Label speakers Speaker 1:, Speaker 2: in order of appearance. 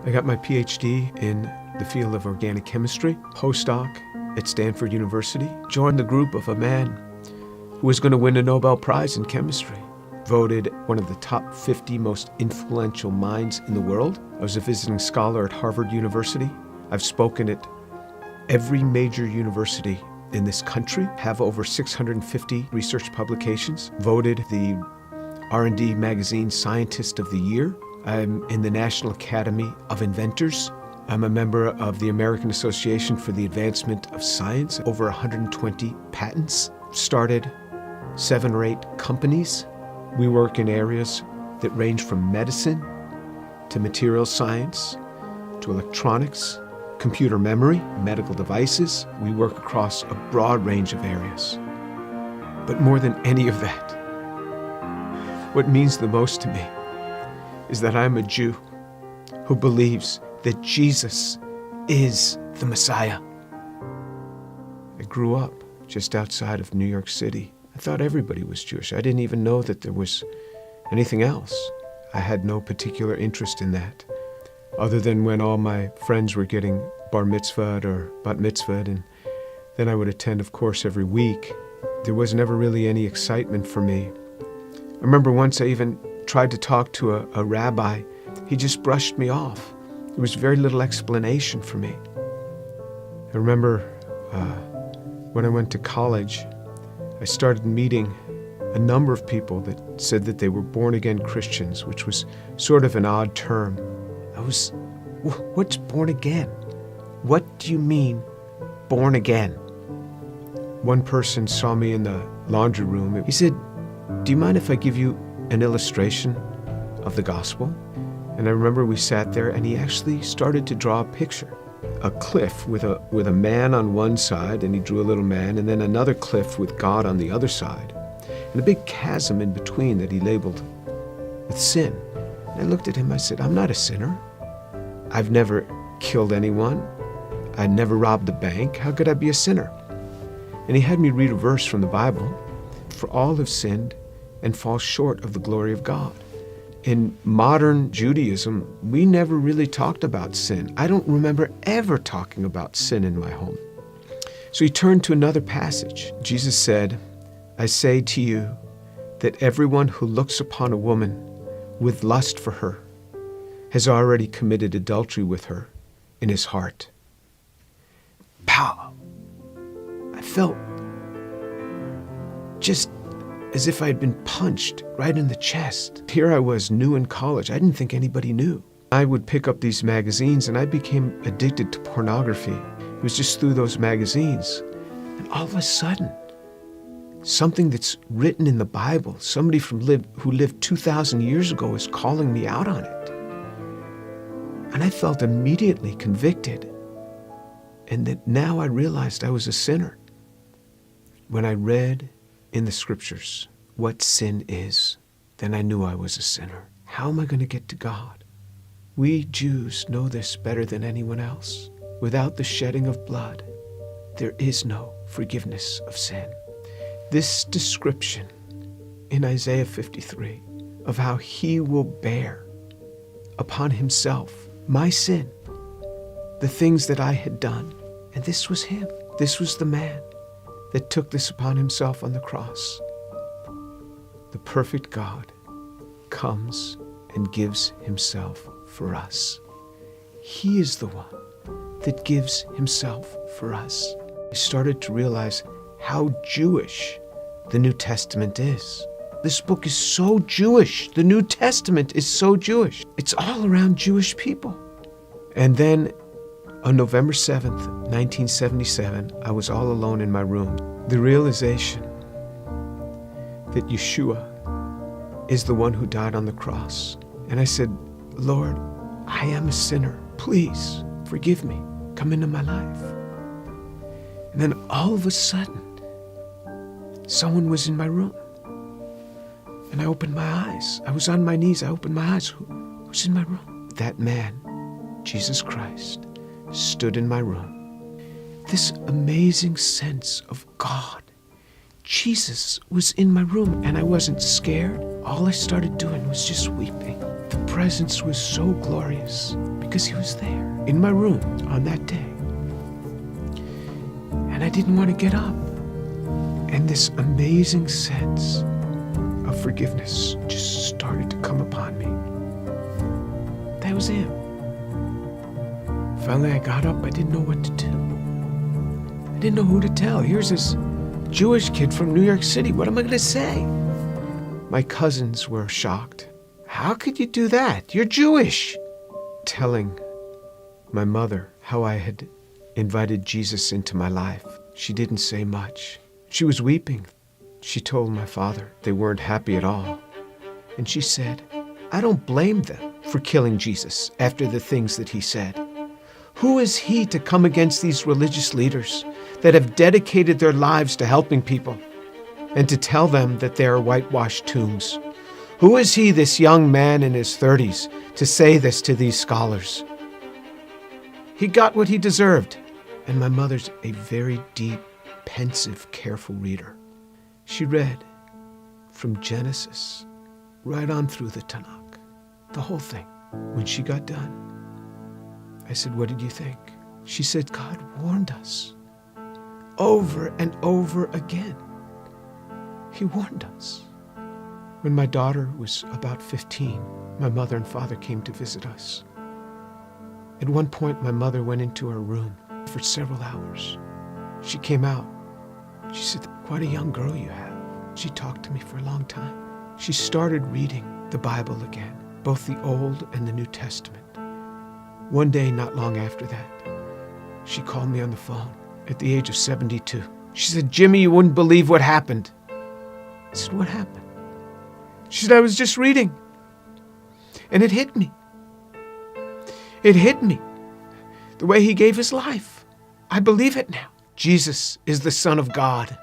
Speaker 1: I got my PhD in the field of organic chemistry, postdoc at Stanford University, joined the group of a man who was going to win a Nobel Prize in chemistry, voted one of the top 50 most influential minds in the world. I was a visiting scholar at Harvard University. I've spoken at every major university in this country, have over 650 research publications, voted the R&D magazine Scientist of the Year. I'm in the National Academy of Inventors. I'm a member of the American Association for the Advancement of Science, over 120 patents, started 7 or 8 companies. We work in areas that range from medicine to materials science to electronics, computer memory, medical devices. We work across a broad range of areas. But more than any of that, what means the most to me is that I'm a Jew who believes that Jesus is the Messiah. I grew up just outside of New York City. I thought everybody was Jewish. I didn't even know that there was anything else. I had no particular interest in that, other than when all my friends were getting bar mitzvahed or bat mitzvahed, and then I would attend, of course, every week. There was never really any excitement for me. I remember once I even tried to talk to a rabbi. He just brushed me off. There was very little explanation for me. I remember when I went to college, I started meeting a number of people that said that they were born-again Christians, which was sort of an odd term. What's born again? What do you mean, born again? One person saw me in the laundry room. He said, "Do you mind if I give you an illustration of the gospel?" And I remember we sat there and he actually started to draw a picture. A cliff with a man on one side, and he drew a little man, and then another cliff with God on the other side, and a big chasm in between that he labeled with sin. And I looked at him, I said, "I'm not a sinner. I've never killed anyone. I never robbed a bank. How could I be a sinner?" And he had me read a verse from the Bible. "For all have sinned and fall short of the glory of God." In modern Judaism, we never really talked about sin. I don't remember ever talking about sin in my home. So he turned to another passage. Jesus said, "I say to you that everyone who looks upon a woman with lust for her has already committed adultery with her in his heart." Pow! I felt just as if I had been punched right in the chest. Here I was, new in college. I didn't think anybody knew. I would pick up these magazines and I became addicted to pornography. It was just through those magazines. And all of a sudden, something that's written in the Bible, somebody who lived 2,000 years ago is calling me out on it. And I felt immediately convicted. And that now I realized I was a sinner. When I read in the scriptures what sin is, then I knew I was a sinner. How am I going to get to God? We Jews know this better than anyone else. Without the shedding of blood, there is no forgiveness of sin. This description in Isaiah 53 of how he will bear upon himself my sin, the things that I had done, and this was him. This was the man that took this upon himself on the cross. The perfect God comes and gives himself for us. He is the one that gives himself for us. I started to realize how Jewish the New Testament is. This book is so Jewish. The New Testament is so Jewish. It's all around Jewish people. And then on November 7th, 1977, I was all alone in my room. The realization that Yeshua is the one who died on the cross. And I said, "Lord, I am a sinner. Please forgive me. Come into my life." And then all of a sudden, someone was in my room. And I opened my eyes. I was on my knees. I opened my eyes. Who's in my room? That man, Jesus Christ, stood in my room. This amazing sense of God. Jesus was in my room and I wasn't scared. All I started doing was just weeping. The presence was so glorious because he was there in my room on that day. And I didn't want to get up. And this amazing sense of forgiveness just started to come upon me. That was him. Finally, I got up. I didn't know what to do. I didn't know who to tell. Here's this Jewish kid from New York City. What am I going to say? My cousins were shocked. How could you do that? You're Jewish. Telling my mother how I had invited Jesus into my life. She didn't say much. She was weeping. She told my father they weren't happy at all. And she said, I don't blame them for killing Jesus after the things that he said. Who is he to come against these religious leaders that have dedicated their lives to helping people and to tell them that they are whitewashed tombs? Who is he, this young man in his 30s, to say this to these scholars? He got what he deserved. And my mother's a very deep, pensive, careful reader. She read from Genesis right on through the Tanakh, the whole thing. When she got done, I said, what did you think? She said, God warned us over and over again. He warned us. When my daughter was about 15, my mother and father came to visit us. At one point, my mother went into her room for several hours. She came out. She said, quite a young girl you have. She talked to me for a long time. She started reading the Bible again, both the Old and the New Testament. One day, not long after that, she called me on the phone at the age of 72. She said, Jimmy, you wouldn't believe what happened. I said, what happened? She said, I was just reading. And it hit me. It hit me. The way he gave his life. I believe it now. Jesus is the Son of God.